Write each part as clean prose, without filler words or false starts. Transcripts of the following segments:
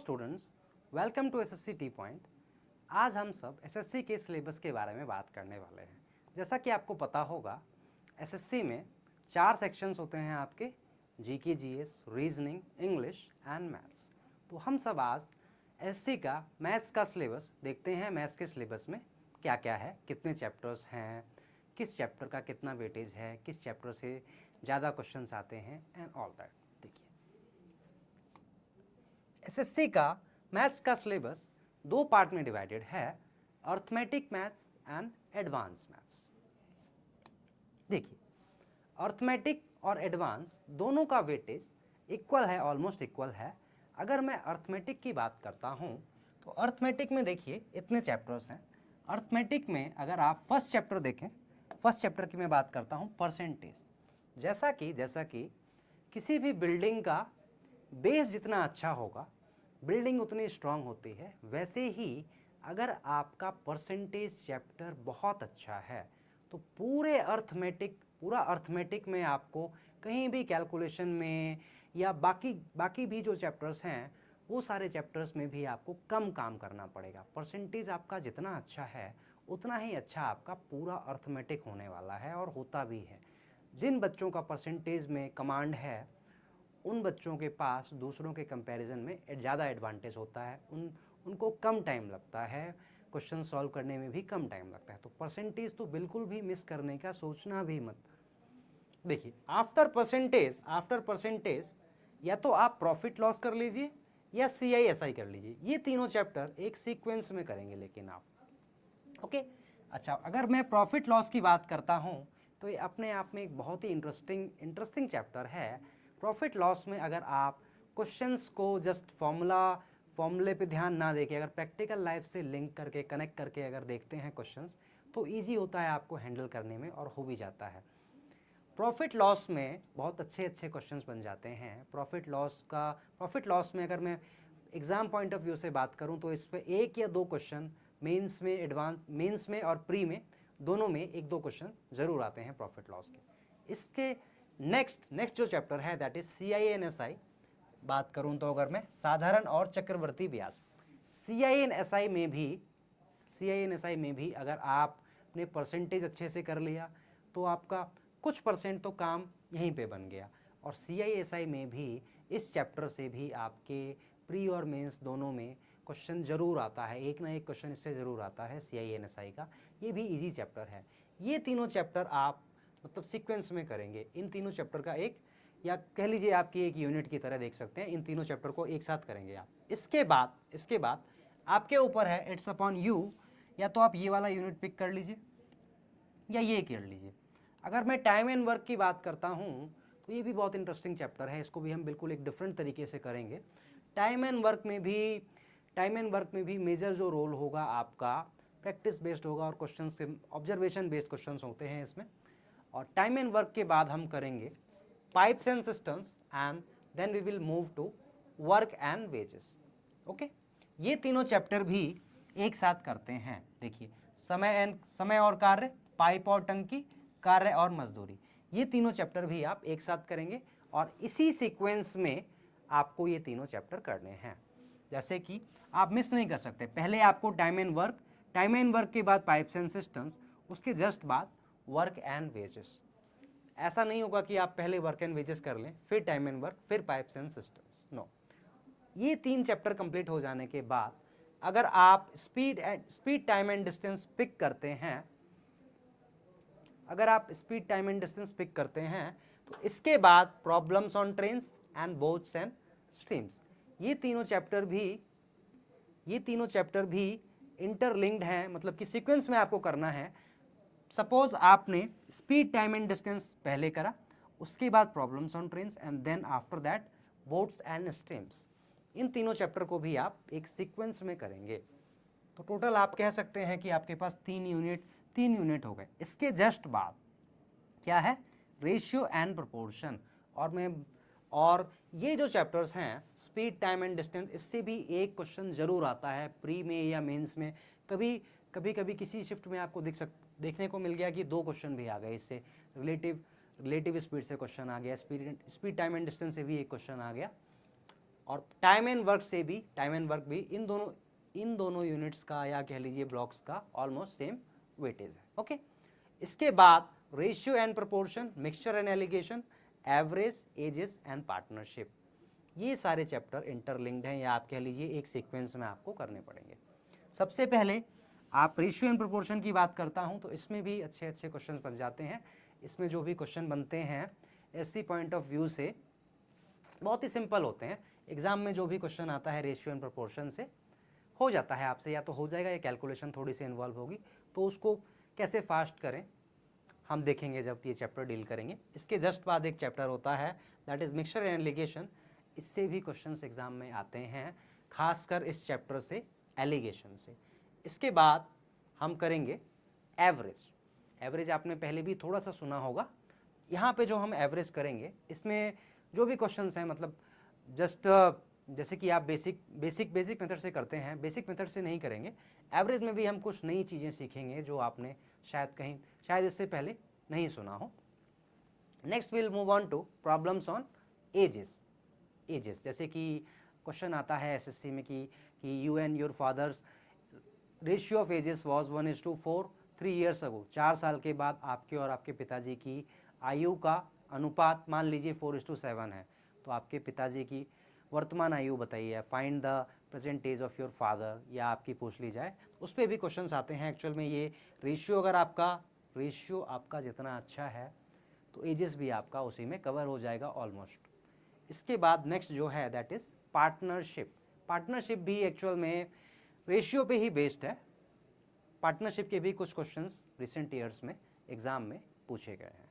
Students, welcome to SSC T point. आज हम सब एसएससी के सिलेबस के बारे में बात करने वाले हैं। जैसा कि आपको पता होगा, एसएससी में 4 सेक्शंस होते हैं आपके, GK, GS, reasoning, English and maths. तो हम सब आज एसएससी का मैथ्स का सिलेबस देखते हैं। मैथ्स के सिलेबस में क्या क्या है, कितने चैप्टर्स हैं, किस चैप्टर का कितना वेटेज है, किस चैप्टर से ज़्यादा क्वेश्चंस आते हैं एंड ऑल दैट। देखिए, एसएससी का मैथ्स का सिलेबस 2 पार्ट में डिवाइडेड है, arithmetic maths and advance maths. देखिए, अर्थमेटिक और एडवांस दोनों का वेटेज इक्वल है, ऑलमोस्ट इक्वल है। अगर मैं अर्थमेटिक की बात करता हूँ तो अर्थमेटिक में देखिए इतने चैप्टर्स हैं। अर्थमेटिक में अगर आप फर्स्ट चैप्टर देखें, फर्स्ट चैप्टर की मैं बात करता हूँ परसेंटेज। जैसा कि किसी भी बिल्डिंग का बेस जितना अच्छा होगा, बिल्डिंग उतनी स्ट्रांग होती है, वैसे ही अगर आपका परसेंटेज चैप्टर बहुत अच्छा है तो पूरा अर्थमेटिक में आपको कहीं भी कैलकुलेशन में या बाकी भी जो चैप्टर्स हैं वो सारे चैप्टर्स में भी आपको कम काम करना पड़ेगा। परसेंटेज आपका जितना अच्छा है उतना ही अच्छा आपका पूरा अर्थमेटिक होने वाला है और होता भी है। जिन बच्चों का परसेंटेज में कमांड है उन बच्चों के पास दूसरों के कंपैरिजन में ज़्यादा एडवांटेज होता है। उनको कम टाइम लगता है, क्वेश्चन सॉल्व करने में भी कम टाइम लगता है। तो परसेंटेज तो बिल्कुल भी मिस करने का सोचना भी मत। देखिए, आफ्टर परसेंटेज या तो आप प्रॉफिट लॉस कर लीजिए या CISI कर लीजिए। ये तीनों चैप्टर एक सीक्वेंस में करेंगे लेकिन आप, ओके। अच्छा, अगर मैं प्रॉफिट लॉस की बात करता हूँ तो ये अपने आप में एक बहुत ही इंटरेस्टिंग चैप्टर है। प्रॉफिट लॉस में अगर आप क्वेश्चंस को जस्ट फॉर्मूले पे ध्यान ना देके अगर प्रैक्टिकल लाइफ से लिंक करके कनेक्ट करके अगर देखते हैं क्वेश्चंस तो ईजी होता है आपको हैंडल करने में और हो भी जाता है। प्रॉफिट लॉस में बहुत अच्छे क्वेश्चंस बन जाते हैं। प्रॉफिट लॉस में अगर मैं एग्जाम पॉइंट ऑफ व्यू से बात करूं तो इस पे 1 या 2 क्वेश्चन मेंस में और प्री में दोनों में 1-2 क्वेश्चन जरूर आते हैं प्रॉफिट लॉस के। इसके नेक्स्ट जो चैप्टर है दैट इज CINSI बात करूं तो अगर मैं साधारण और चक्रवर्ती ब्याज, CINSI में भी अगर आपने परसेंटेज अच्छे से कर लिया तो आपका कुछ परसेंट तो काम यहीं पे बन गया। और CISI में भी इस चैप्टर से भी आपके प्री और मेंस दोनों में क्वेश्चन जरूर आता है, एक ना एक क्वेश्चन इससे जरूर आता है CINSI का। ये भी इजी चैप्टर है। ये तीनों चैप्टर आप मतलब सीक्वेंस में करेंगे। इन तीनों चैप्टर का एक या कह लीजिए आपकी एक यूनिट की तरह देख सकते हैं। इन तीनों चैप्टर को एक साथ करेंगे आप। इसके बाद आपके ऊपर है, इट्स अपॉन यू, या तो आप ये वाला यूनिट पिक कर लीजिए या ये कर लीजिए। अगर मैं टाइम एंड वर्क की बात करता हूँ तो ये भी बहुत इंटरेस्टिंग चैप्टर है। इसको भी हम बिल्कुल एक डिफरेंट तरीके से करेंगे। टाइम एंड वर्क में भी मेजर जो रोल होगा आपका प्रैक्टिस बेस्ड होगा और क्वेश्चन से ऑब्जर्वेशन बेस्ड क्वेश्चंस होते हैं इसमें। और टाइम एंड वर्क के बाद हम करेंगे pipes and cisterns and then we will move to work and wages. Okay, ये तीनों चैप्टर भी एक साथ करते हैं। देखिए, समय और कार्य, पाइप और टंकी, कार्य और मजदूरी, ये तीनों चैप्टर भी आप एक साथ करेंगे और इसी सीक्वेंस में आपको ये तीनों चैप्टर करने हैं। जैसे कि आप मिस नहीं कर सकते, पहले आपको टाइम एंड वर्क के बाद पाइप्स एंड सिस्टम्स, उसके जस्ट बाद वर्क एंड वेजेस। ऐसा नहीं होगा कि आप पहले वर्क एंड वेजेस कर लें फिर टाइम एंड वर्क फिर पाइप्स एंड सिस्टम्स, नो। ये 3 चैप्टर कंप्लीट हो जाने के बाद अगर आप speed time and distance pick करते हैं, तो इसके बाद problems on trains and boats and streams, ये तीनों चैप्टर भी इंटरलिंक्ड हैं, मतलब कि सीक्वेंस में आपको करना है। सपोज आपने स्पीड टाइम एंड डिस्टेंस पहले करा, उसके बाद problems on trains and then after that boats and streams. इन तीनों चैप्टर को भी आप एक सीक्वेंस में करेंगे। तो टोटल आप कह सकते हैं कि आपके पास 3 यूनिट हो गए। इसके जस्ट बाद क्या है, रेशियो एंड प्रोपोर्शन। और ये जो चैप्टर्स हैं स्पीड टाइम एंड डिस्टेंस, इससे भी एक क्वेश्चन जरूर आता है प्री में या मेंस में। कभी किसी शिफ्ट में आपको देखने को मिल गया कि 2 क्वेश्चन भी आ गए इससे, रिलेटिव स्पीड से क्वेश्चन आ गया, स्पीड टाइम एंड डिस्टेंस से भी एक क्वेश्चन आ गया। और टाइम एंड वर्क भी इन दोनों यूनिट्स का या कह लीजिए ब्लॉक्स का ऑलमोस्ट सेम वेटेज है। ओके, इसके बाद ratio and proportion, mixture and alligation, average, ages and partnership, ये सारे चैप्टर इंटरलिंक्ड हैं या आप कह लीजिए एक सीक्वेंस में आपको करने पड़ेंगे। सबसे पहले आप रेशियो एंड प्रोपोर्शन की बात करता हूं तो इसमें भी अच्छे अच्छे क्वेश्चन बन जाते हैं। इसमें जो भी क्वेश्चन बनते हैं एससी पॉइंट ऑफ व्यू से बहुत ही सिंपल होते हैं। एग्जाम में जो भी क्वेश्चन आता है रेशियो एंड प्रोपोर्शन से हो जाता है आपसे, या तो हो जाएगा या कैलकुलेशन थोड़ी सी इन्वॉल्व होगी, तो उसको कैसे फास्ट करें हम देखेंगे जब ये चैप्टर डील करेंगे। इसके जस्ट बाद एक चैप्टर होता है that is mixture and allegation, इससे भी क्वेश्चंस एग्जाम में आते हैं, खासकर इस चैप्टर से, एलिगेशन से। इसके बाद हम करेंगे एवरेज। एवरेज आपने पहले भी थोड़ा सा सुना होगा। यहाँ पे जो हम एवरेज करेंगे इसमें जो भी क्वेश्चंस हैं, मतलब जस्ट जैसे कि आप बेसिक मेथड से करते हैं, बेसिक मेथड से नहीं करेंगे। एवरेज में भी हम कुछ नई चीज़ें सीखेंगे जो आपने शायद इससे पहले नहीं सुना हो। Next will move on to problems on ages. जैसे कि क्वेश्चन आता है एसएससी में कि you and your father's ratio of ages was 1:4 3 years ago. 4 साल के बाद आपके और आपके पिताजी की आयु का अनुपात मान लीजिए 4:7 है, तो आपके पिताजी की वर्तमान आयु बताइए। Find the present age of your father, या आपकी पूछ ली जाए, उस पर भी क्वेश्चंस आते हैं। एक्चुअल में ये रेशियो अगर आपका जितना अच्छा है तो एजेस भी आपका उसी में कवर हो जाएगा ऑलमोस्ट। इसके बाद नेक्स्ट जो है दैट इज पार्टनरशिप। पार्टनरशिप भी एक्चुअल में रेशियो पे ही बेस्ड है। पार्टनरशिप के भी कुछ क्वेश्चंस रिसेंट ईयर्स में एग्जाम में पूछे गए हैं।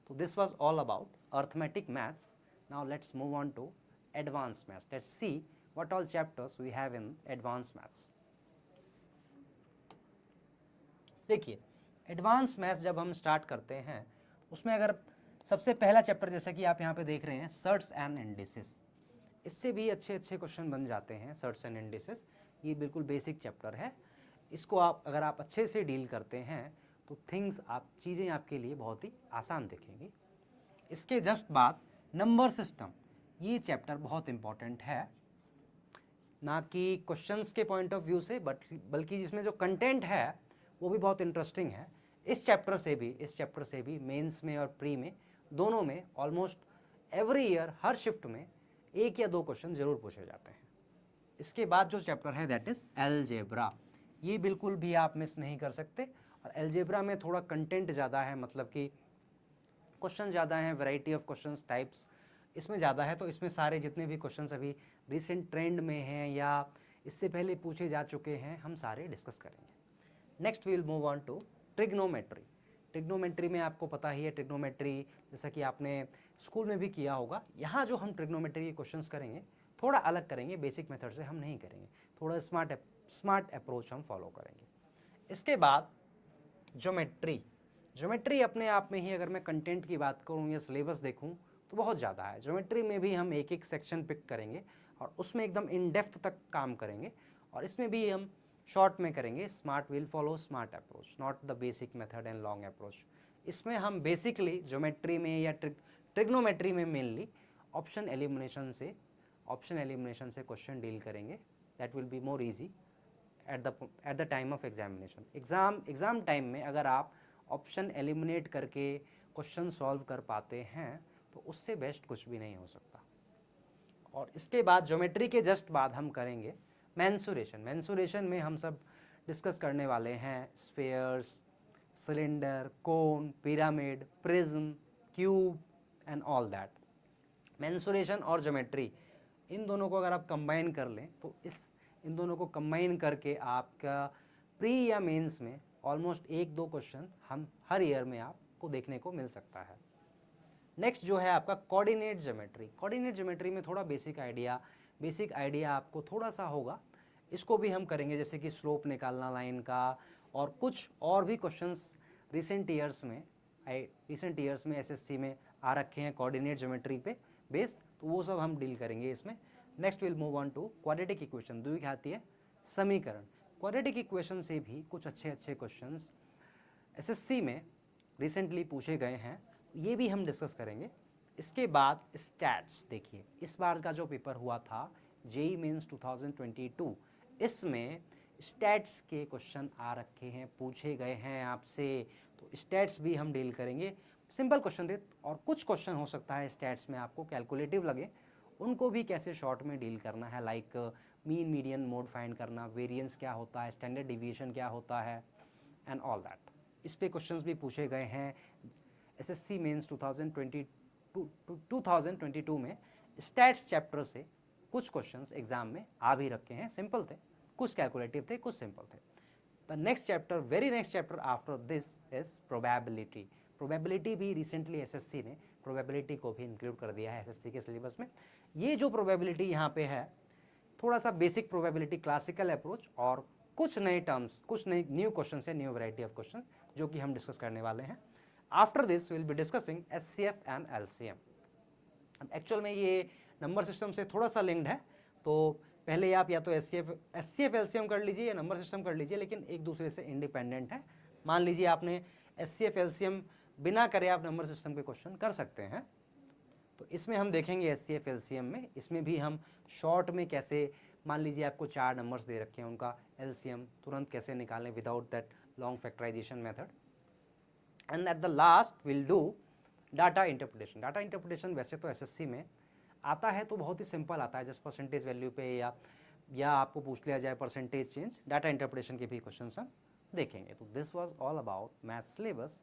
तो this was all about arithmetic maths. Now let's move on to advance maths. Let's see what all chapters we have in advance maths. देखिए, एडवांस मैथ्स जब हम स्टार्ट करते हैं उसमें अगर सबसे पहला चैप्टर जैसा कि आप यहाँ पे देख रहे हैं सर्ट्स एंड इंडिसेस, इससे भी अच्छे अच्छे क्वेश्चन बन जाते हैं। सर्ट्स एंड इंडिसेस ये बिल्कुल बेसिक चैप्टर है। इसको अगर आप अच्छे से डील करते हैं तो चीज़ें आपके लिए बहुत ही आसान दिखेंगी। इसके जस्ट बाद नंबर सिस्टम, ये चैप्टर बहुत इंपॉर्टेंट है, ना कि क्वेश्चंस के पॉइंट ऑफ व्यू से बल्कि जिसमें जो कंटेंट है वो भी बहुत इंटरेस्टिंग है। इस चैप्टर से भी मेंस में और प्री में दोनों में ऑलमोस्ट एवरी ईयर हर शिफ्ट में 1 या 2 क्वेश्चन जरूर पूछे जाते हैं। इसके बाद जो चैप्टर है दैट इज अलजेब्रा, ये बिल्कुल भी आप मिस नहीं कर सकते। और अलजेब्रा में थोड़ा कंटेंट ज़्यादा है, मतलब कि क्वेश्चन ज़्यादा हैं, वैरायटी ऑफ क्वेश्चंस टाइप्स इसमें ज़्यादा है। तो इसमें सारे जितने भी क्वेश्चंस अभी रिसेंट ट्रेंड में हैं या इससे पहले पूछे जा चुके हैं हम सारे डिस्कस करेंगे। Next will move on to trigonometry. Trigonometry में आपको पता ही है, ट्रिग्नोमेट्री जैसा कि आपने स्कूल में भी किया होगा। यहाँ जो हम ट्रिग्नोमेट्री के क्वेश्चंस करेंगे थोड़ा अलग करेंगे, बेसिक मेथड से हम नहीं करेंगे, थोड़ा स्मार्ट अप्रोच हम फॉलो करेंगे। इसके बाद ज्योमेट्री अपने आप में ही अगर मैं कंटेंट की बात करूँ या सिलेबस देखूँ तो बहुत ज़्यादा है। ज्योमेट्री में भी हम एक एक सेक्शन पिक करेंगे और उसमें एकदम इन डेप्थ तक काम करेंगे, और इसमें भी हम शॉर्ट में करेंगे। Smart will follow smart approach, not the basic method and long approach. इसमें हम बेसिकली ज्योमेट्री में या ट्रिग्नोमेट्री में मेनली ऑप्शन एलिमिनेशन से क्वेश्चन डील करेंगे। That will be more easy at the time of examination. Exam time में अगर आप ऑप्शन एलिमिनेट करके क्वेश्चन सॉल्व कर पाते हैं तो उससे बेस्ट कुछ भी नहीं हो सकता। और इसके बाद ज्योमेट्री के जस्ट बाद हम करेंगे मेंसुरेशन में हम सब डिस्कस करने वाले हैं spheres, cylinder, cone, pyramid, prism, cube and all that. Mensuration और ज्योमेट्री इन दोनों को अगर आप कंबाइन कर लें तो इन दोनों को कंबाइन करके आपका प्री या मेंस में ऑलमोस्ट 1-2 क्वेश्चन हम हर ईयर में आपको देखने को मिल सकता है। नेक्स्ट जो है आपका कोऑर्डिनेट ज्योमेट्री में थोड़ा बेसिक आइडिया आपको थोड़ा सा होगा। इसको भी हम करेंगे, जैसे कि स्लोप निकालना लाइन का, और कुछ और भी क्वेश्चंस रिसेंट ईयर्स में एसएससी में आ रखे हैं कोऑर्डिनेट ज्योमेट्री पे बेस्ड, तो वो सब हम डील करेंगे इसमें। Next will move on to quadratic equation, द्विघातीय समीकरण। क्वाड्रेटिक इक्वेशन से भी कुछ अच्छे क्वेश्चंस एसएससी में रिसेंटली पूछे गए हैं, ये भी हम डिस्कस करेंगे। इसके बाद स्टैट्स। देखिए इस बार का जो पेपर हुआ था जेई मेंस 2022, इसमें स्टैट्स के क्वेश्चन आ रखे हैं, पूछे गए हैं आपसे, तो स्टैट्स भी हम डील करेंगे। सिंपल क्वेश्चन थे और कुछ क्वेश्चन हो सकता है स्टैट्स में आपको कैलकुलेटिव लगे, उनको भी कैसे शॉर्ट में डील करना है, like mean median mode find करना, वेरिएंस क्या होता है, स्टैंडर्ड डिविएशन क्या होता है एंड ऑल दैट। इस पे क्वेश्चंस भी पूछे गए हैं। एसएससी मेंस 2022 में स्टैट्स चैप्टर से कुछ क्वेश्चंस एग्जाम में आ भी रखे हैं, सिंपल थे, कुछ कैलकुलेटिव थे, कुछ सिंपल थे। The next chapter, very next chapter after this is probability. Probability भी रिसेंटली एसएससी ने प्रोबेबिलिटी को भी इंक्लूड कर दिया है एसएससी के सिलेबस में। ये जो प्रोबेबिलिटी यहाँ पे है, थोड़ा सा बेसिक प्रोबेबिलिटी, क्लासिकल अप्रोच और कुछ नए टर्म्स, कुछ नए न्यू क्वेश्चन है, न्यू वैरायटी ऑफ क्वेश्चन जो कि हम डिस्कस करने वाले हैं। After this will be discussing HCF and LCM. Actual में ये नंबर सिस्टम से थोड़ा सा लिंक्ड है, तो पहले आप या तो एचसीएफ एलसीएम कर लीजिए या नंबर सिस्टम कर लीजिए, लेकिन एक दूसरे से इंडिपेंडेंट है। मान लीजिए आपने एचसीएफ एलसीएम बिना करे आप नंबर सिस्टम के क्वेश्चन कर सकते हैं। तो इसमें हम देखेंगे एचसीएफ एलसीएम में, इसमें भी हम शॉर्ट में कैसे, मान लीजिए आपको 4 नंबर्स दे रखे हैं, उनका एलसीएम तुरंत कैसे निकालें without that long factorisation method. And at the last will do data interpretation. Data interpretation वैसे तो एसएससी में आता है तो बहुत ही सिंपल आता है, जस्ट परसेंटेज वैल्यू पे या आपको पूछ लिया जाए परसेंटेज चेंज, डाटा इंटरप्रिटेशन के भी क्वेश्चन हम देखेंगे। तो this was all about maths syllabus.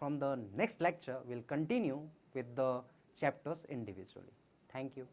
From the next lecture will continue with the chapters individually. Thank you.